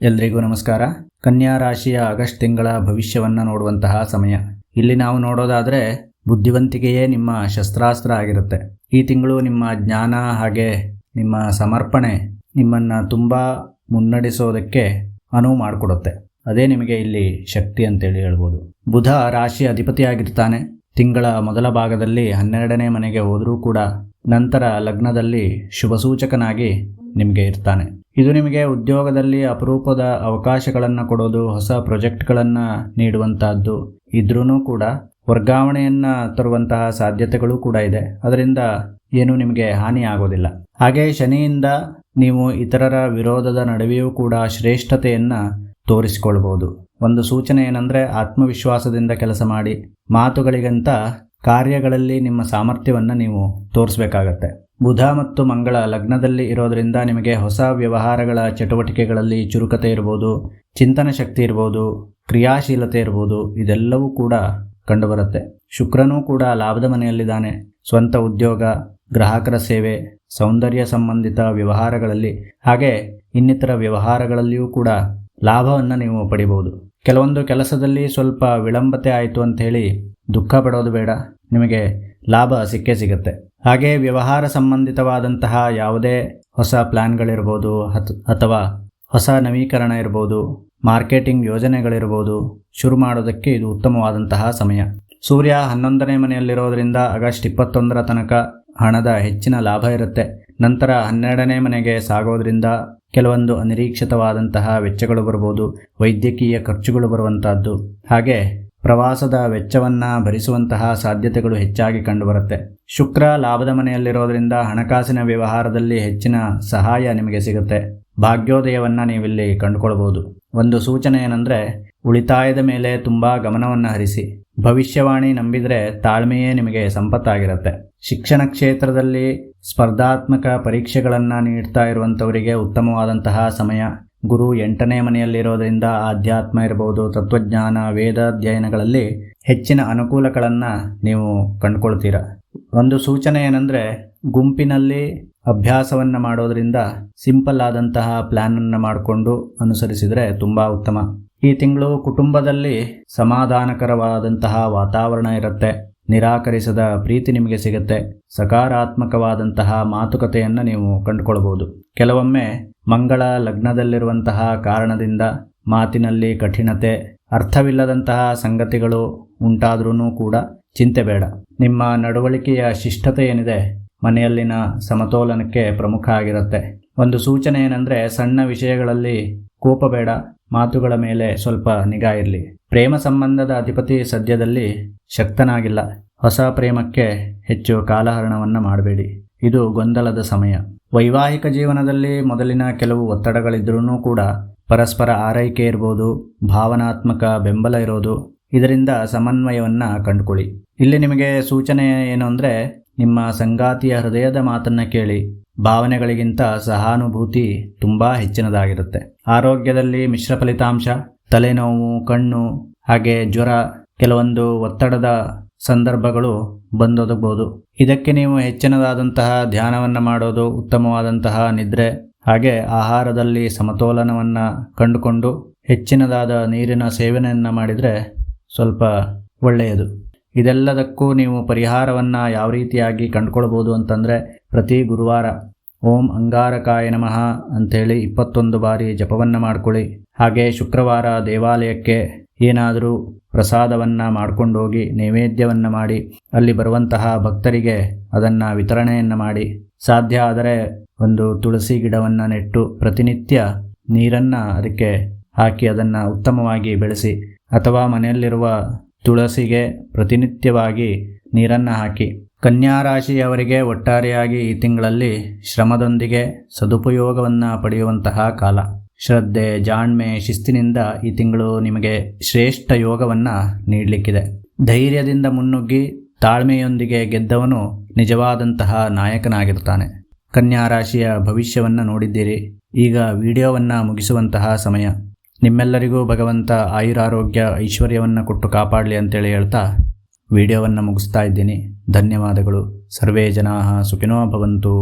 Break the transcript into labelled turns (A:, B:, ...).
A: ಎಲ್ರಿಗೂ ನಮಸ್ಕಾರ. ಕನ್ಯಾ ರಾಶಿಯ ಆಗಸ್ಟ್ ತಿಂಗಳ ಭವಿಷ್ಯವನ್ನು ನೋಡುವಂತಹ ಸಮಯ. ಇಲ್ಲಿ ನಾವು ನೋಡೋದಾದರೆ ಬುದ್ಧಿವಂತಿಕೆಯೇ ನಿಮ್ಮ ಶಸ್ತ್ರಾಸ್ತ್ರ ಆಗಿರುತ್ತೆ. ಈ ತಿಂಗಳು ನಿಮ್ಮ ಜ್ಞಾನ ಹಾಗೆ ನಿಮ್ಮ ಸಮರ್ಪಣೆ ನಿಮ್ಮನ್ನು ತುಂಬ ಮುನ್ನಡೆಸೋದಕ್ಕೆ ಅನುವು ಮಾಡಿಕೊಡುತ್ತೆ. ಅದೇ ನಿಮಗೆ ಇಲ್ಲಿ ಶಕ್ತಿ ಅಂತೇಳಿ ಹೇಳ್ಬೋದು. ಬುಧ ರಾಶಿಯ ಅಧಿಪತಿಯಾಗಿರ್ತಾನೆ. ತಿಂಗಳ ಮೊದಲ ಭಾಗದಲ್ಲಿ 12ನೇ ಮನೆಗೆ ಹೋದರೂ ಕೂಡ ನಂತರ ಲಗ್ನದಲ್ಲಿ ಶುಭ ಸೂಚಕನಾಗಿ ನಿಮಗೆ ಇರ್ತಾನೆ. ಇದು ನಿಮಗೆ ಉದ್ಯೋಗದಲ್ಲಿ ಅಪರೂಪದ ಅವಕಾಶಗಳನ್ನು ಕೊಡೋದು, ಹೊಸ ಪ್ರಾಜೆಕ್ಟ್ಗಳನ್ನು ನೀಡುವಂತಹದ್ದು ಇದ್ರೂ ಕೂಡ ವರ್ಗಾವಣೆಯನ್ನು ತರುವಂತಹ ಸಾಧ್ಯತೆಗಳು ಕೂಡ ಇದೆ. ಅದರಿಂದ ಏನು ನಿಮಗೆ ಹಾನಿ ಆಗೋದಿಲ್ಲ. ಹಾಗೆ ಶನಿಯಿಂದ ನೀವು ಇತರರ ವಿರೋಧದ ನಡುವೆಯೂ ಕೂಡ ಶ್ರೇಷ್ಠತೆಯನ್ನು ತೋರಿಸಿಕೊಳ್ಬೋದು. ಒಂದು ಸೂಚನೆ ಏನಂದರೆ ಆತ್ಮವಿಶ್ವಾಸದಿಂದ ಕೆಲಸ ಮಾಡಿ. ಮಾತುಗಳಿಗಿಂತ ಕಾರ್ಯಗಳಲ್ಲಿ ನಿಮ್ಮ ಸಾಮರ್ಥ್ಯವನ್ನು ನೀವು ತೋರಿಸಬೇಕಾಗತ್ತೆ. ಬುಧ ಮತ್ತು ಮಂಗಳ ಲಗ್ನದಲ್ಲಿ ಇರೋದರಿಂದ ನಿಮಗೆ ಹೊಸ ವ್ಯವಹಾರಗಳ ಚಟುವಟಿಕೆಗಳಲ್ಲಿ ಚುರುಕತೆ ಇರ್ಬೋದು, ಚಿಂತನ ಶಕ್ತಿ ಇರ್ಬೋದು, ಕ್ರಿಯಾಶೀಲತೆ ಇರ್ಬೋದು, ಇದೆಲ್ಲವೂ ಕೂಡ ಕಂಡುಬರುತ್ತೆ. ಶುಕ್ರನೂ ಕೂಡ ಲಾಭದ ಮನೆಯಲ್ಲಿದ್ದಾನೆ. ಸ್ವಂತ ಉದ್ಯೋಗ, ಗ್ರಾಹಕರ ಸೇವೆ, ಸೌಂದರ್ಯ ಸಂಬಂಧಿತ ವ್ಯವಹಾರಗಳಲ್ಲಿ ಹಾಗೆ ಇನ್ನಿತರ ವ್ಯವಹಾರಗಳಲ್ಲಿಯೂ ಕೂಡ ಲಾಭವನ್ನು ನೀವು ಪಡಿಬಹುದು. ಕೆಲವೊಂದು ಕೆಲಸದಲ್ಲಿ ಸ್ವಲ್ಪ ವಿಳಂಬತೆ ಆಯಿತು ಅಂಥೇಳಿ ದುಃಖ ಪಡೋದು ಬೇಡ, ನಿಮಗೆ ಲಾಭ ಸಿಕ್ಕೇ ಸಿಗುತ್ತೆ. ಹಾಗೆ ವ್ಯವಹಾರ ಸಂಬಂಧಿತವಾದಂತಹ ಯಾವುದೇ ಹೊಸ ಪ್ಲ್ಯಾನ್ಗಳಿರ್ಬೋದು ಅಥವಾ ಹೊಸ ನವೀಕರಣ ಇರ್ಬೋದು, ಮಾರ್ಕೆಟಿಂಗ್ ಯೋಜನೆಗಳಿರ್ಬೋದು, ಶುರು ಮಾಡೋದಕ್ಕೆ ಇದು ಉತ್ತಮವಾದಂತಹ ಸಮಯ. ಸೂರ್ಯ 11ನೇ ಮನೆಯಲ್ಲಿರೋದರಿಂದ ಆಗಸ್ಟ್ 21ರ ತನಕ ಹಣದ ಹೆಚ್ಚಿನ ಲಾಭ ಇರುತ್ತೆ. ನಂತರ 12ನೇ ಮನೆಗೆ ಸಾಗೋದ್ರಿಂದ ಕೆಲವೊಂದು ಅನಿರೀಕ್ಷಿತವಾದಂತಹ ವೆಚ್ಚಗಳು ಬರ್ಬೋದು, ವೈದ್ಯಕೀಯ ಖರ್ಚುಗಳು ಬರುವಂತಹದ್ದು, ಹಾಗೆ ಪ್ರವಾಸದ ವೆಚ್ಚವನ್ನು ಭರಿಸುವಂತಹ ಸಾಧ್ಯತೆಗಳು ಹೆಚ್ಚಾಗಿ ಕಂಡುಬರುತ್ತೆ. ಶುಕ್ರ ಲಾಭದ ಮನೆಯಲ್ಲಿರೋದ್ರಿಂದ ಹಣಕಾಸಿನ ವ್ಯವಹಾರದಲ್ಲಿ ಹೆಚ್ಚಿನ ಸಹಾಯ ನಿಮಗೆ ಸಿಗುತ್ತೆ. ಭಾಗ್ಯೋದಯವನ್ನು ನೀವಿಲ್ಲಿ ಕಂಡುಕೊಳ್ಬೋದು. ಒಂದು ಸೂಚನೆ ಏನಂದರೆ ಉಳಿತಾಯದ ಮೇಲೆ ತುಂಬ ಗಮನವನ್ನು ಹರಿಸಿ. ಭವಿಷ್ಯವಾಣಿ ನಂಬಿದರೆ ತಾಳ್ಮೆಯೇ ನಿಮಗೆ ಸಂಪತ್ತಾಗಿರುತ್ತೆ. ಶಿಕ್ಷಣ ಕ್ಷೇತ್ರದಲ್ಲಿ ಸ್ಪರ್ಧಾತ್ಮಕ ಪರೀಕ್ಷೆಗಳನ್ನು ನೀಡ್ತಾ ಇರುವಂಥವರಿಗೆ ಉತ್ತಮವಾದಂತಹ ಸಮಯ. ಗುರು 8ನೇ ಮನೆಯಲ್ಲಿರೋದರಿಂದ ಆಧ್ಯಾತ್ಮ ಇರ್ಬೋದು, ತತ್ವಜ್ಞಾನ, ವೇದಾಧ್ಯಯನಗಳಲ್ಲಿ ಹೆಚ್ಚಿನ ಅನುಕೂಲಗಳನ್ನು ನೀವು ಕಂಡುಕೊಳ್ತೀರ. ಒಂದು ಸೂಚನೆ ಏನಂದರೆ ಗುಂಪಿನಲ್ಲಿ ಅಭ್ಯಾಸವನ್ನು ಮಾಡೋದರಿಂದ ಸಿಂಪಲ್ ಆದಂತಹ ಪ್ಲ್ಯಾನನ್ನು ಮಾಡಿಕೊಂಡು ಅನುಸರಿಸಿದರೆ ತುಂಬ ಉತ್ತಮ. ಈ ತಿಂಗಳು ಕುಟುಂಬದಲ್ಲಿ ಸಮಾಧಾನಕರವಾದಂತಹ ವಾತಾವರಣ ಇರುತ್ತೆ. ನಿರಾಕರಿಸದ ಪ್ರೀತಿ ನಿಮಗೆ ಸಿಗುತ್ತೆ. ಸಕಾರಾತ್ಮಕವಾದಂತಹ ಮಾತುಕತೆಯನ್ನು ನೀವು ಕಂಡುಕೊಳ್ಬೋದು. ಕೆಲವೊಮ್ಮೆ ಮಂಗಳ ಲಗ್ನದಲ್ಲಿರುವಂತಹ ಕಾರಣದಿಂದ ಮಾತಿನಲ್ಲಿ ಕಠಿಣತೆ, ಅರ್ಥವಿಲ್ಲದಂತಹ ಸಂಗತಿಗಳು ಉಂಟಾದ್ರೂ ಕೂಡ ಚಿಂತೆ ಬೇಡ. ನಿಮ್ಮ ನಡವಳಿಕೆಯ ಶಿಷ್ಟತೆ ಏನಿದೆ ಮನೆಯಲ್ಲಿನ ಸಮತೋಲನಕ್ಕೆ ಪ್ರಮುಖ ಆಗಿರುತ್ತೆ. ಒಂದು ಸೂಚನೆ ಏನಂದರೆ ಸಣ್ಣ ವಿಷಯಗಳಲ್ಲಿ ಕೋಪ ಬೇಡ, ಮಾತುಗಳ ಮೇಲೆ ಸ್ವಲ್ಪ ನಿಗಾ ಇರಲಿ. ಪ್ರೇಮ ಸಂಬಂಧದ ಅಧಿಪತಿ ಸದ್ಯದಲ್ಲಿ ಶಕ್ತನಾಗಿಲ್ಲ. ಹೊಸ ಪ್ರೇಮಕ್ಕೆ ಹೆಚ್ಚು ಕಾಲಹರಣವನ್ನು ಮಾಡಬೇಡಿ, ಇದು ಗೊಂದಲದ ಸಮಯ. ವೈವಾಹಿಕ ಜೀವನದಲ್ಲಿ ಮೊದಲಿನ ಕೆಲವು ಒತ್ತಡಗಳಿದ್ರೂ ಕೂಡ ಪರಸ್ಪರ ಆರೈಕೆ ಇರ್ಬೋದು, ಭಾವನಾತ್ಮಕ ಬೆಂಬಲ ಇರೋದು, ಇದರಿಂದ ಸಮನ್ವಯವನ್ನು ಕಂಡುಕೊಳ್ಳಿ. ಇಲ್ಲಿ ನಿಮಗೆ ಸೂಚನೆ ಏನು ಅಂದರೆ ನಿಮ್ಮ ಸಂಗಾತಿಯ ಹೃದಯದ ಮಾತನ್ನು ಕೇಳಿ. ಭಾವನೆಗಳಿಗಿಂತ ಸಹಾನುಭೂತಿ ತುಂಬ ಹೆಚ್ಚಿನದಾಗಿರುತ್ತೆ. ಆರೋಗ್ಯದಲ್ಲಿ ಮಿಶ್ರ ಫಲಿತಾಂಶ. ತಲೆನೋವು, ಕಣ್ಣು ಹಾಗೆ ಜ್ವರ, ಕೆಲವೊಂದು ಒತ್ತಡದ ಸಂದರ್ಭಗಳು ಬಂದೊದಗಬಹುದು. ಇದಕ್ಕೆ ನೀವು ಹೆಚ್ಚಿನದಾದಂತಹ ಧ್ಯಾನವನ್ನು ಮಾಡೋದು, ಉತ್ತಮವಾದಂತಹ ನಿದ್ರೆ ಹಾಗೆ ಆಹಾರದಲ್ಲಿ ಸಮತೋಲನವನ್ನು ಕಂಡುಕೊಂಡು ಹೆಚ್ಚಿನದಾದ ನೀರಿನ ಸೇವನೆಯನ್ನು ಮಾಡಿದರೆ ಸ್ವಲ್ಪ ಒಳ್ಳೆಯದು. ಇದೆಲ್ಲದಕ್ಕೂ ನೀವು ಪರಿಹಾರವನ್ನು ಯಾವ ರೀತಿಯಾಗಿ ಕಂಡುಕೊಳ್ಬೋದು ಅಂತಂದರೆ ಪ್ರತಿ ಗುರುವಾರ ಓಂ ಅಂಗಾರಕಾಯ ನಮಃ ಅಂಥೇಳಿ 21 ಬಾರಿ ಜಪವನ್ನು ಮಾಡ್ಕೊಳ್ಳಿ. ಹಾಗೆ ಶುಕ್ರವಾರ ದೇವಾಲಯಕ್ಕೆ ಏನಾದರೂ ಪ್ರಸಾದವನ್ನು ಮಾಡ್ಕೊಂಡೋಗಿ ನೈವೇದ್ಯವನ್ನು ಮಾಡಿ ಅಲ್ಲಿ ಬರುವಂತಹ ಭಕ್ತರಿಗೆ ಅದನ್ನು ವಿತರಣೆಯನ್ನು ಮಾಡಿ. ಸಾಧ್ಯ ಆದರೆ ಒಂದು ತುಳಸಿ ಗಿಡವನ್ನು ನೆಟ್ಟು ಪ್ರತಿನಿತ್ಯ ನೀರನ್ನು ಅದಕ್ಕೆ ಹಾಕಿ ಅದನ್ನು ಉತ್ತಮವಾಗಿ ಬೆಳೆಸಿ, ಅಥವಾ ಮನೆಯಲ್ಲಿರುವ ತುಳಸಿಗೆ ಪ್ರತಿನಿತ್ಯವಾಗಿ ನೀರನ್ನು ಹಾಕಿ. ಕನ್ಯಾ ರಾಶಿಯವರಿಗೆ ಒಟ್ಟಾರೆಯಾಗಿ ಈ ತಿಂಗಳಲ್ಲಿ ಶ್ರಮದೊಂದಿಗೆ ಸದುಪಯೋಗವನ್ನು ಪಡೆಯುವಂತಹ ಕಾಲ. ಶ್ರದ್ಧೆ, ಜಾಣ್ಮೆ, ಶಿಸ್ತಿನಿಂದ ಈ ತಿಂಗಳು ನಿಮಗೆ ಶ್ರೇಷ್ಠ ಯೋಗವನ್ನು ನೀಡಲಿಕ್ಕಿದೆ. ಧೈರ್ಯದಿಂದ ಮುನ್ನುಗ್ಗಿ ತಾಳ್ಮೆಯೊಂದಿಗೆ ಗೆದ್ದವನು ನಿಜವಾದಂತಹ ನಾಯಕನಾಗಿರ್ತಾನೆ. ಕನ್ಯಾ ರಾಶಿಯ ಭವಿಷ್ಯವನ್ನು ನೋಡಿದ್ದೀರಿ. ಈಗ ವಿಡಿಯೋವನ್ನು ಮುಗಿಸುವಂತಹ ಸಮಯ. ನಿಮ್ಮೆಲ್ಲರಿಗೂ ಭಗವಂತ ಆಯುರಾರೋಗ್ಯ ಐಶ್ವರ್ಯವನ್ನು ಕೊಟ್ಟು ಕಾಪಾಡಲಿ ಅಂತೇಳಿ ಹೇಳ್ತಾ ವಿಡಿಯೋವನ್ನು ಮುಗಿಸ್ತಾ ಇದ್ದೀನಿ. ಧನ್ಯವಾದಗಳು. ಸರ್ವೇ ಜನಾಃ ಸುಖಿನೋ ಭವಂತು.